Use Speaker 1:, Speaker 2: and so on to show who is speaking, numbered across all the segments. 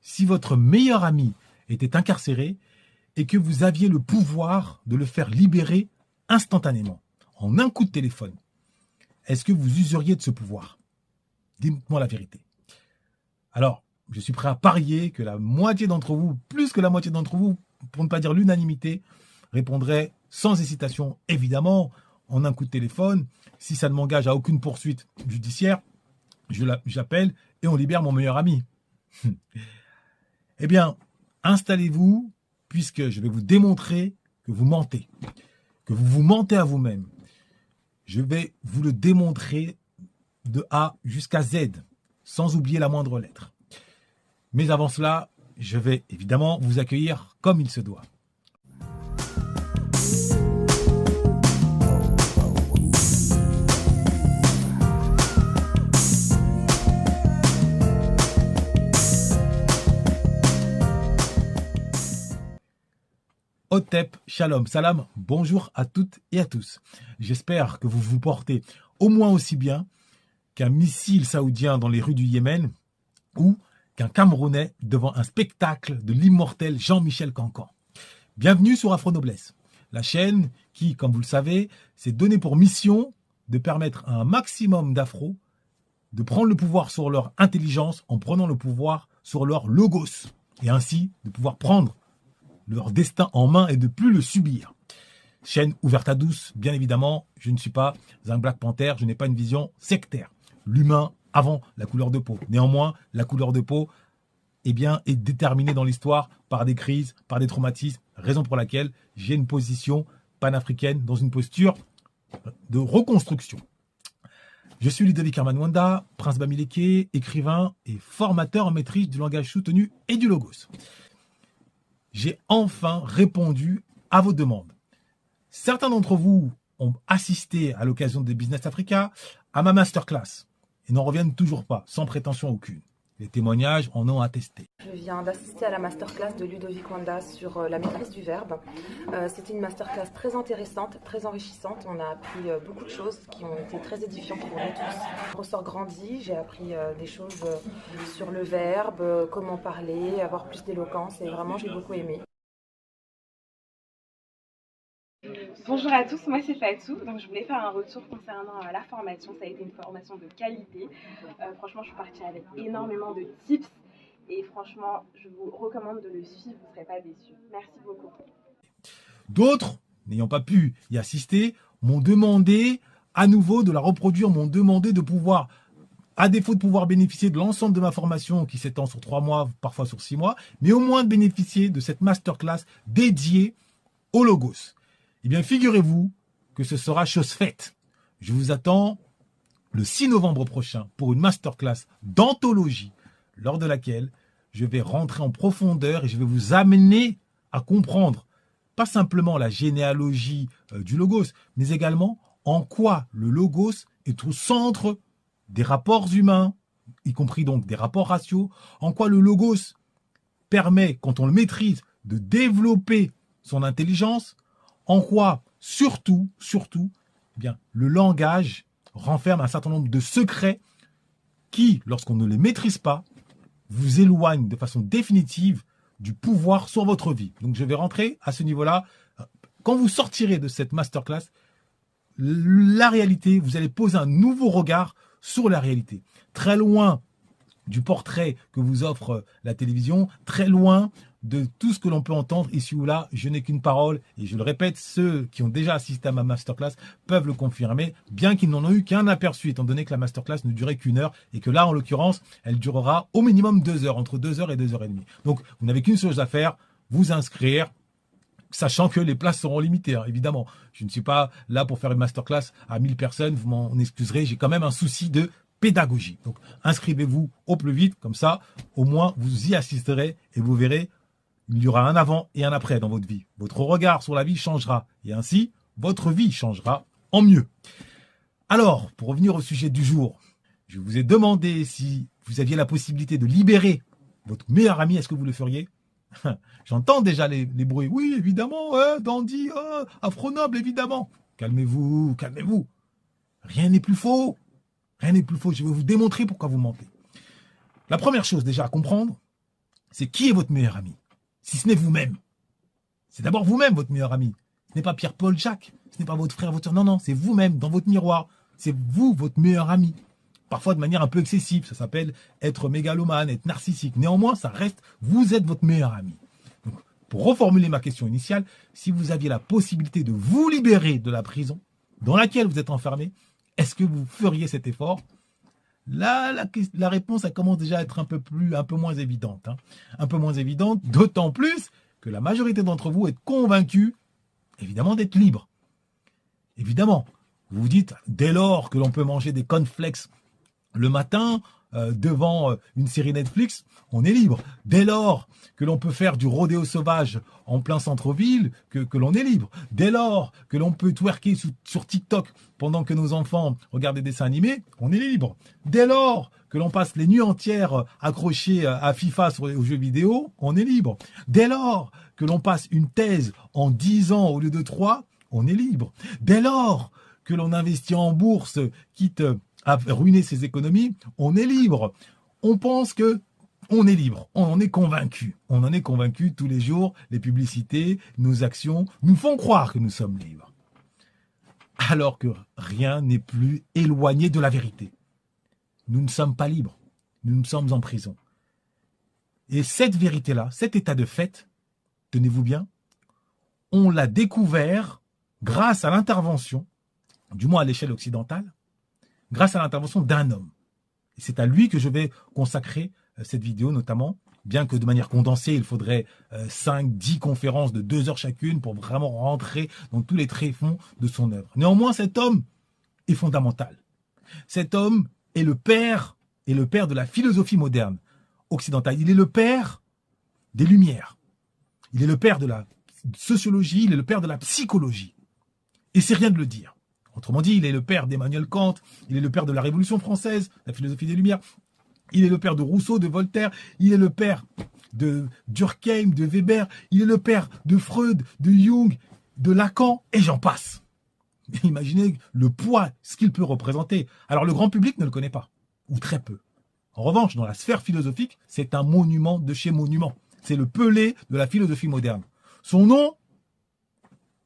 Speaker 1: si votre meilleur ami était incarcéré et que vous aviez le pouvoir de le faire libérer instantanément, en un coup de téléphone, est-ce que vous useriez de ce pouvoir? Dites-moi la vérité. Alors, je suis prêt à parier que la moitié d'entre vous, plus que la moitié d'entre vous, pour ne pas dire l'unanimité, répondrait sans hésitation, évidemment, en un coup de téléphone. Si ça ne m'engage à aucune poursuite judiciaire, j'appelle et on libère mon meilleur ami. Eh bien, installez-vous, puisque je vais vous démontrer que vous mentez, que vous vous mentez à vous-même. Je vais vous le démontrer de A jusqu'à Z, sans oublier la moindre lettre. Mais avant cela, je vais évidemment vous accueillir comme il se doit. Hotep, shalom, salam, bonjour à toutes et à tous. J'espère que vous vous portez au moins aussi bien qu'un missile saoudien dans les rues du Yémen ou qu'un Camerounais devant un spectacle de l'immortel Jean-Michel Cancan. Bienvenue sur Afro Noblesse, la chaîne qui, comme vous le savez, s'est donnée pour mission de permettre à un maximum d'Afro de prendre le pouvoir sur leur intelligence en prenant le pouvoir sur leur logos et ainsi de pouvoir prendre leur destin en main et de plus le subir. Chaîne ouverte à tous, bien évidemment, je ne suis pas un Black Panther, je n'ai pas une vision sectaire. L'humain avant la couleur de peau. Néanmoins, la couleur de peau est déterminée dans l'histoire par des crises, par des traumatismes, raison pour laquelle j'ai une position panafricaine dans une posture de reconstruction. Je suis Ludovic Armanwanda, Prince Bamileke, écrivain et formateur en maîtrise du langage soutenu et du logos. J'ai enfin répondu à vos demandes. Certains d'entre vous ont assisté à l'occasion de Business Africa à ma masterclass et n'en reviennent toujours pas, sans prétention aucune. Les témoignages en ont attesté.
Speaker 2: Je viens d'assister à la masterclass de Ludovic Wanda sur la maîtrise du verbe. C'était une masterclass très intéressante, très enrichissante. On a appris beaucoup de choses qui ont été très édifiantes pour nous tous. Je ressors grandi, j'ai appris des choses sur le verbe, comment parler, avoir plus d'éloquence et vraiment j'ai beaucoup aimé.
Speaker 3: Bonjour à tous, moi c'est Fatou, donc je voulais faire un retour concernant la formation. Ça a été une formation de qualité. Franchement, je suis partie avec énormément de tips et franchement, je vous recommande de le suivre, vous ne serez pas déçus. Merci beaucoup.
Speaker 1: D'autres, n'ayant pas pu y assister, m'ont demandé à nouveau de la reproduire, m'ont demandé de pouvoir, à défaut de pouvoir bénéficier de l'ensemble de ma formation qui s'étend sur 3 mois, parfois sur 6 mois, mais au moins de bénéficier de cette masterclass dédiée au logos. Eh bien, figurez-vous que ce sera chose faite. Je vous attends le 6 novembre prochain pour une masterclass d'anthologie, lors de laquelle je vais rentrer en profondeur et je vais vous amener à comprendre pas simplement la généalogie du logos, mais également en quoi le logos est au centre des rapports humains, y compris donc des rapports raciaux, en quoi le logos permet, quand on le maîtrise, de développer son intelligence, en quoi, surtout, eh bien, le langage renferme un certain nombre de secrets qui, lorsqu'on ne les maîtrise pas, vous éloignent de façon définitive du pouvoir sur votre vie. Donc, je vais rentrer à ce niveau-là. Quand vous sortirez de cette masterclass, la réalité, vous allez poser un nouveau regard sur la réalité. Très loin du portrait que vous offre la télévision, très loin de tout ce que l'on peut entendre ici ou là. Je n'ai qu'une parole et je le répète, ceux qui ont déjà assisté à ma masterclass peuvent le confirmer, bien qu'ils n'en ont eu qu'un aperçu, étant donné que la masterclass ne durait qu'une heure et que là, en l'occurrence, elle durera au minimum 2 heures, entre 2 heures et 2 heures et demie. Donc, vous n'avez qu'une chose à faire, vous inscrire, sachant que les places seront limitées, hein, évidemment. Je ne suis pas là pour faire une masterclass à 1000 personnes, vous m'en excuserez, j'ai quand même un souci de pédagogie. Donc, inscrivez-vous au plus vite, comme ça, au moins, vous y assisterez et vous verrez, il y aura un avant et un après dans votre vie. Votre regard sur la vie changera et ainsi, votre vie changera en mieux. Alors, pour revenir au sujet du jour, je vous ai demandé si vous aviez la possibilité de libérer votre meilleur ami, est-ce que vous le feriez? J'entends déjà les bruits. Oui, évidemment, Dandy, Afro Noble, évidemment. Calmez-vous, calmez-vous. Rien n'est plus faux. Rien n'est plus faux. Je vais vous démontrer pourquoi vous mentez. La première chose déjà à comprendre, c'est qui est votre meilleur ami? Si ce n'est vous-même. C'est d'abord vous-même votre meilleur ami. Ce n'est pas Pierre-Paul Jacques, ce n'est pas votre frère, votre soeur. Non, non, c'est vous-même, dans votre miroir. C'est vous, votre meilleur ami. Parfois de manière un peu excessive, ça s'appelle être mégalomane, être narcissique. Néanmoins, ça reste, vous êtes votre meilleur ami. Donc, pour reformuler ma question initiale, si vous aviez la possibilité de vous libérer de la prison dans laquelle vous êtes enfermé, est-ce que vous feriez cet effort? Là, la réponse, elle commence déjà à être un peu moins évidente. Un peu moins évidente, d'autant plus que la majorité d'entre vous est convaincue, évidemment, d'être libre. Évidemment, vous vous dites, dès lors que l'on peut manger des cornflakes le matin, devant une série Netflix, on est libre. Dès lors que l'on peut faire du rodéo sauvage en plein centre-ville, que l'on est libre. Dès lors que l'on peut twerker sur TikTok pendant que nos enfants regardent des dessins animés, on est libre. Dès lors que l'on passe les nuits entières accrochés à FIFA aux jeux vidéo, on est libre. Dès lors que l'on passe une thèse en 10 ans au lieu de 3, on est libre. Dès lors que l'on investit en bourse, quitte à ruiner ses économies, on est libre. On pense que on est libre, on en est convaincu. On en est convaincu tous les jours, les publicités, nos actions nous font croire que nous sommes libres. Alors que rien n'est plus éloigné de la vérité. Nous ne sommes pas libres, nous sommes en prison. Et cette vérité-là, cet état de fait, tenez-vous bien, on l'a découvert grâce à l'intervention, du moins à l'échelle occidentale, grâce à l'intervention d'un homme. Et c'est à lui que je vais consacrer cette vidéo notamment, bien que de manière condensée, il faudrait 5-10 conférences de 2 heures chacune pour vraiment rentrer dans tous les tréfonds de son œuvre. Néanmoins, cet homme est fondamental. Cet homme est le père de la philosophie moderne occidentale. Il est le père des Lumières. Il est le père de la sociologie, il est le père de la psychologie. Et c'est rien de le dire. Autrement dit, il est le père d'Emmanuel Kant, il est le père de la Révolution française, la philosophie des Lumières, il est le père de Rousseau, de Voltaire, il est le père de Durkheim, de Weber, il est le père de Freud, de Jung, de Lacan, et j'en passe. Imaginez le poids, ce qu'il peut représenter. Alors le grand public ne le connaît pas, ou très peu. En revanche, dans la sphère philosophique, c'est un monument de chez monument. C'est le Pelé de la philosophie moderne. Son nom,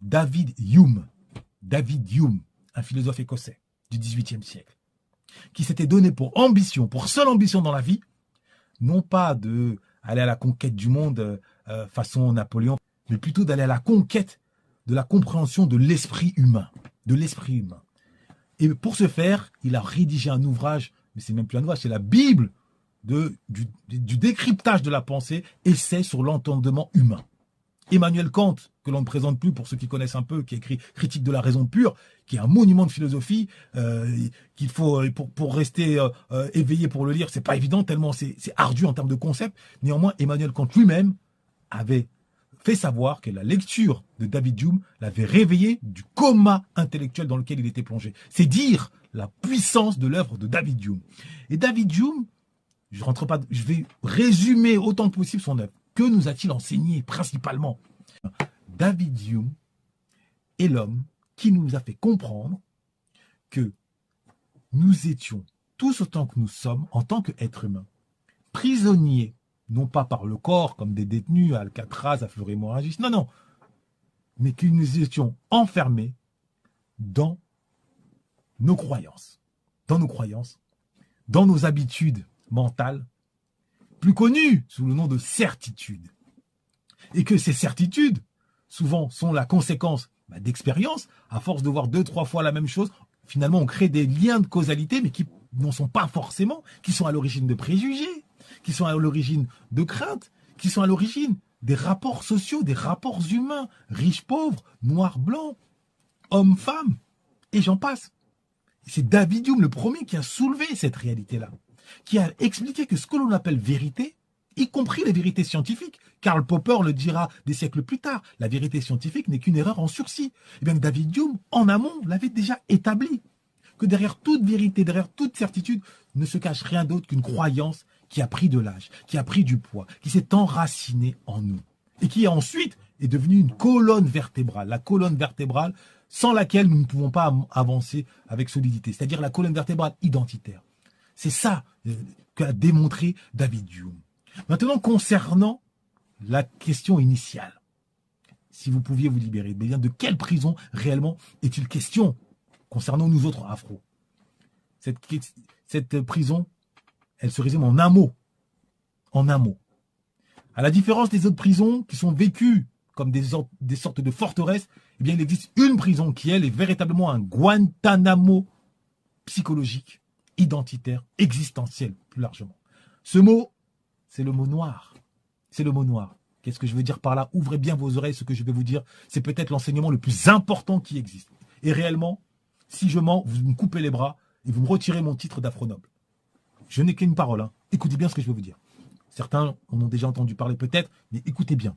Speaker 1: David Hume. David Hume, un philosophe écossais du XVIIIe siècle, qui s'était donné pour ambition, pour seule ambition dans la vie, non pas d'aller à la conquête du monde façon Napoléon, mais plutôt d'aller à la conquête de la compréhension de l'esprit humain. De l'esprit humain. Et pour ce faire, il a rédigé un ouvrage, mais c'est même plus un ouvrage, c'est la Bible du décryptage de la pensée, essai sur l'entendement humain. Emmanuel Kant, que l'on ne présente plus pour ceux qui connaissent un peu, qui écrit Critique de la raison pure, qui est un monument de philosophie, qu'il faut, pour rester éveillé pour le lire, c'est pas évident, tellement c'est ardu en termes de concept. Néanmoins, Emmanuel Kant lui-même avait fait savoir que la lecture de David Hume l'avait réveillé du coma intellectuel dans lequel il était plongé. C'est dire la puissance de l'œuvre de David Hume. Et David Hume, je vais résumer autant que possible son œuvre. Que nous a-t-il enseigné principalement? David Hume est l'homme qui nous a fait comprendre que nous étions tous autant que nous sommes, en tant qu'êtres humains, prisonniers, non pas par le corps comme des détenus à Alcatraz, à Fleury-Mérogis, non, mais que nous étions enfermés dans nos croyances, dans nos habitudes mentales, plus connues sous le nom de certitudes. Et que ces certitudes, souvent, sont la conséquence d'expériences. À force de voir 2-3 fois la même chose, finalement, on crée des liens de causalité, mais qui n'en sont pas forcément, qui sont à l'origine de préjugés, qui sont à l'origine de craintes, qui sont à l'origine des rapports sociaux, des rapports humains, riches-pauvres, noirs-blancs, hommes-femmes, et j'en passe. C'est David Hume, le premier, qui a soulevé cette réalité-là, qui a expliqué que ce que l'on appelle vérité, y compris les vérités scientifiques, Karl Popper le dira des siècles plus tard, la vérité scientifique n'est qu'une erreur en sursis. Et bien David Hume, en amont, l'avait déjà établi, que derrière toute vérité, derrière toute certitude, ne se cache rien d'autre qu'une croyance qui a pris de l'âge, qui a pris du poids, qui s'est enracinée en nous, et qui ensuite est devenue une colonne vertébrale, la colonne vertébrale sans laquelle nous ne pouvons pas avancer avec solidité, c'est-à-dire la colonne vertébrale identitaire. C'est ça qu'a démontré David Hume. Maintenant, concernant la question initiale, si vous pouviez vous libérer, bien de quelle prison réellement est-il question concernant nous autres afro? Cette prison, elle se résume en un mot. En un mot. À la différence des autres prisons qui sont vécues comme des sortes de forteresses, eh bien, il existe une prison qui, elle, est véritablement un Guantanamo psychologique, identitaire, existentiel, plus largement. Ce mot, c'est le mot noir. C'est le mot noir. Qu'est-ce que je veux dire par là? Ouvrez bien vos oreilles, ce que je vais vous dire. C'est peut-être l'enseignement le plus important qui existe. Et réellement, si je mens, vous me coupez les bras et vous me retirez mon titre d'afro-noble. Je n'ai qu'une parole. Hein. Écoutez bien ce que je vais vous dire. Certains en ont déjà entendu parler peut-être, mais écoutez bien.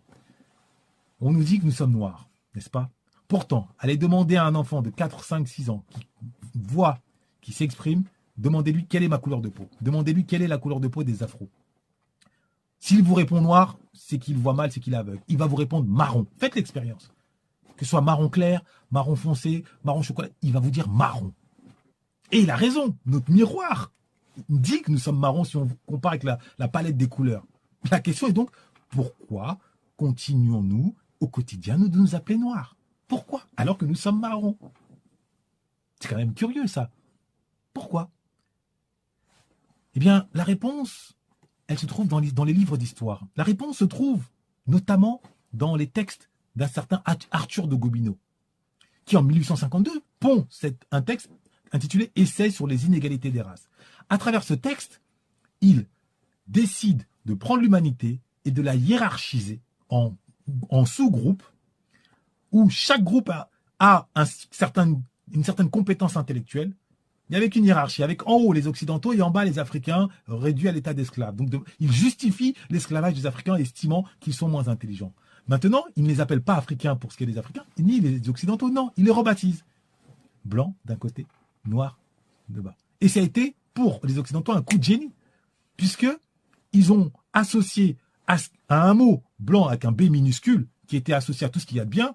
Speaker 1: On nous dit que nous sommes noirs, n'est-ce pas? Pourtant, allez demander à un enfant de 4, 5, 6 ans qui voit, qui s'exprime, demandez-lui quelle est ma couleur de peau. Demandez-lui quelle est la couleur de peau des afros. S'il vous répond noir, c'est qu'il voit mal, c'est qu'il est aveugle. Il va vous répondre marron. Faites l'expérience. Que ce soit marron clair, marron foncé, marron chocolat, il va vous dire marron. Et il a raison. Notre miroir dit que nous sommes marrons si on compare avec la palette des couleurs. La question est donc, pourquoi continuons-nous au quotidien de nous appeler noirs? Pourquoi? Alors que nous sommes marrons. C'est quand même curieux ça. Pourquoi? Eh bien, la réponse, elle se trouve dans les livres d'histoire. La réponse se trouve notamment dans les textes d'un certain Arthur de Gobineau, qui en 1852 pond un texte intitulé « Essai sur les inégalités des races ». À travers ce texte, il décide de prendre l'humanité et de la hiérarchiser en sous-groupes où chaque groupe a une certaine compétence intellectuelle, mais avec une hiérarchie, avec en haut les Occidentaux et en bas les Africains réduits à l'état d'esclaves. Donc il justifie l'esclavage des Africains estimant qu'ils sont moins intelligents. Maintenant, il ne les appelle pas Africains pour ce qui est des Africains, ni les Occidentaux, non, il les rebaptise. Blanc d'un côté, noir de bas. Et ça a été, pour les Occidentaux, un coup de génie, puisqu'ils ont associé à un mot blanc avec un B minuscule, qui était associé à tout ce qu'il y a de bien,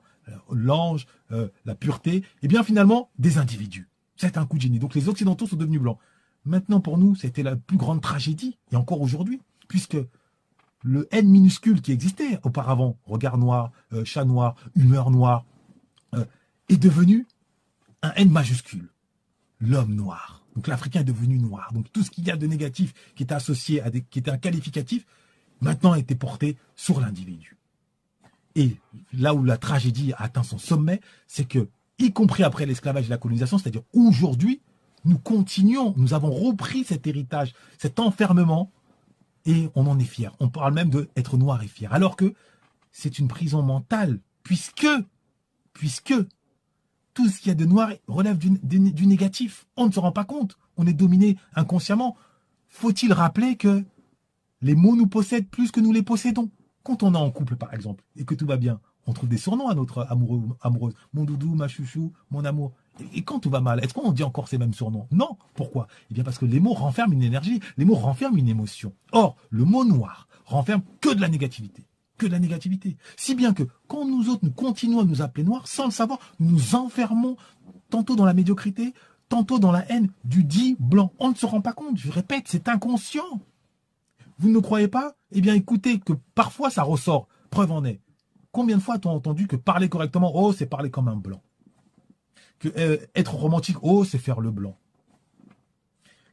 Speaker 1: l'ange, la pureté, et bien finalement, des individus. C'est un coup de génie. Donc les Occidentaux sont devenus blancs. Maintenant, pour nous, c'était la plus grande tragédie, et encore aujourd'hui, puisque le N minuscule qui existait auparavant, regard noir, chat noir, humeur noire, est devenu un N majuscule, l'homme noir. Donc l'Africain est devenu noir. Donc tout ce qu'il y a de négatif qui était associé qui était un qualificatif, maintenant a été porté sur l'individu. Et là où la tragédie a atteint son sommet, c'est que, y compris après l'esclavage et la colonisation, c'est-à-dire aujourd'hui, nous continuons, nous avons repris cet héritage, cet enfermement, et on en est fier. On parle même d'être noir et fier. Alors que c'est une prison mentale, puisque tout ce qu'il y a de noir relève du négatif. On ne se rend pas compte. On est dominé inconsciemment. Faut-il rappeler que les mots nous possèdent plus que nous les possédons? Quand on est en couple, par exemple, et que tout va bien, on trouve des surnoms à notre amoureux ou amoureuse. Mon doudou, ma chouchou, mon amour. Et quand tout va mal, est-ce qu'on dit encore ces mêmes surnoms? Non. Pourquoi? Eh bien parce que les mots renferment une énergie, les mots renferment une émotion. Or, le mot noir renferme que de la négativité. Que de la négativité. Si bien que quand nous autres, nous continuons à nous appeler noirs, sans le savoir, nous nous enfermons tantôt dans la médiocrité, tantôt dans la haine du dit blanc. On ne se rend pas compte, je répète, c'est inconscient. Vous ne croyez pas? Eh bien écoutez que parfois ça ressort. Preuve en est. Combien de fois a-t-on entendu que parler correctement, oh, c'est parler comme un blanc? Que être romantique, oh, c'est faire le blanc.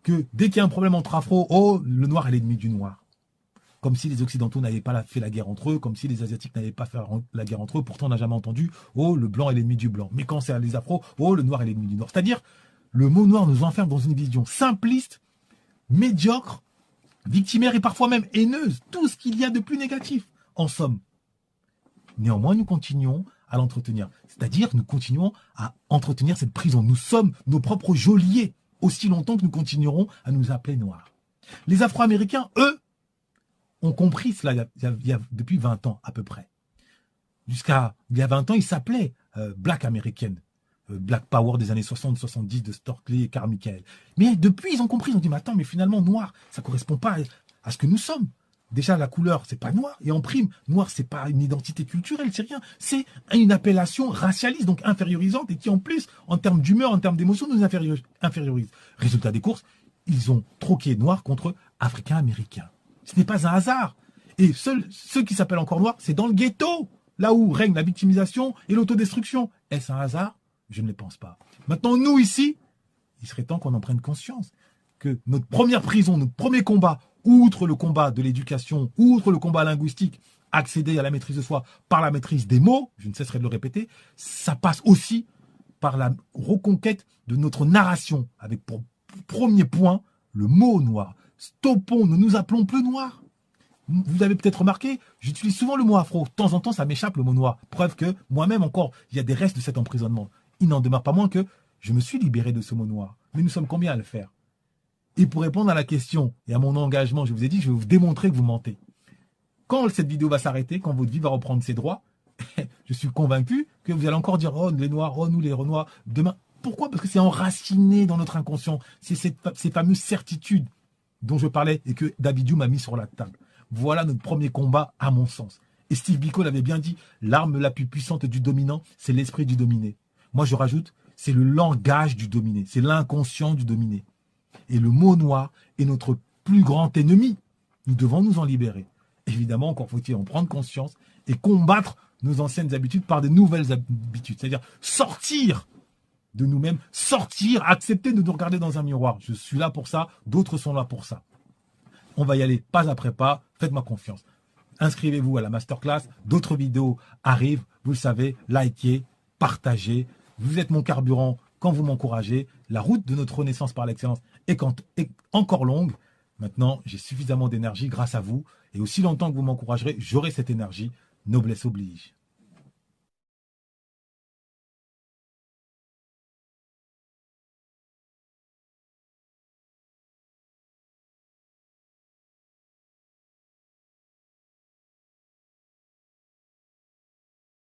Speaker 1: Que dès qu'il y a un problème entre afro, oh, le noir est l'ennemi du noir. Comme si les Occidentaux n'avaient pas fait la guerre entre eux, comme si les Asiatiques n'avaient pas fait la guerre entre eux. Pourtant, on n'a jamais entendu, oh, le blanc est l'ennemi du blanc. Mais quand c'est les afros, oh, le noir est l'ennemi du noir. C'est-à-dire, le mot noir nous enferme dans une vision simpliste, médiocre, victimaire et parfois même haineuse. Tout ce qu'il y a de plus négatif, en somme. Néanmoins, nous continuons à l'entretenir. C'est-à-dire, nous continuons à entretenir cette prison. Nous sommes nos propres geôliers, aussi longtemps que nous continuerons à nous appeler noirs. Les Afro-Américains, eux, ont compris cela il y a depuis 20 ans à peu près. Jusqu'à il y a 20 ans, ils s'appelaient Black American, Black Power des années 60-70 de Stokely et Carmichael. Mais depuis, ils ont compris, ils ont dit, mais attends, mais finalement, noir, ça ne correspond pas à ce que nous sommes. Déjà, la couleur, c'est pas noir. Et en prime, noir, c'est pas une identité culturelle, c'est rien. C'est une appellation racialiste, donc infériorisante, et qui, en plus, en termes d'humeur, en termes d'émotion, nous infériorise. Résultat des courses, ils ont troqué noir contre africain-américain. Ce n'est pas un hasard. Et seuls ceux qui s'appellent encore noirs, c'est dans le ghetto, là où règne la victimisation et l'autodestruction. Est-ce un hasard? Je ne le pense pas. Maintenant, nous ici, il serait temps qu'on en prenne conscience que notre première prison, notre premier combat, outre le combat de l'éducation, outre le combat linguistique, accéder à la maîtrise de soi par la maîtrise des mots, je ne cesserai de le répéter, ça passe aussi par la reconquête de notre narration, avec pour premier point le mot noir. Stoppons, ne nous appelons plus noirs. Vous avez peut-être remarqué, j'utilise souvent le mot afro. De temps en temps, ça m'échappe le mot noir. Preuve que moi-même encore, il y a des restes de cet emprisonnement. Il n'en demeure pas moins que je me suis libéré de ce mot noir. Mais nous sommes combien à le faire? Et pour répondre à la question et à mon engagement, je vous ai dit, je vais vous démontrer que vous mentez. Quand cette vidéo va s'arrêter, quand votre vie va reprendre ses droits, je suis convaincu que vous allez encore dire « Oh, les Noirs, oh, nous les Renois, demain ». Pourquoi? Parce que c'est enraciné dans notre inconscient. C'est ces fameuses certitudes dont je parlais et que David Hume a mis sur la table. Voilà notre premier combat, à mon sens. Et Steve Biko l'avait bien dit, l'arme la plus puissante du dominant, c'est l'esprit du dominé. Moi, je rajoute, c'est le langage du dominé, c'est l'inconscient du dominé. Et le mot noir est notre plus grand ennemi. Nous devons nous en libérer. Évidemment, encore faut-il en prendre conscience et combattre nos anciennes habitudes par de nouvelles habitudes. C'est-à-dire sortir de nous-mêmes, sortir, accepter de nous regarder dans un miroir. Je suis là pour ça, d'autres sont là pour ça. On va y aller pas après pas, faites-moi confiance. Inscrivez-vous à la masterclass, d'autres vidéos arrivent, vous le savez, likez, partagez. Vous êtes mon carburant quand vous m'encouragez. La route de notre renaissance par l'excellence est encore longue. Maintenant, j'ai suffisamment d'énergie grâce à vous. Et aussi longtemps que vous m'encouragerez, j'aurai cette énergie. Noblesse oblige.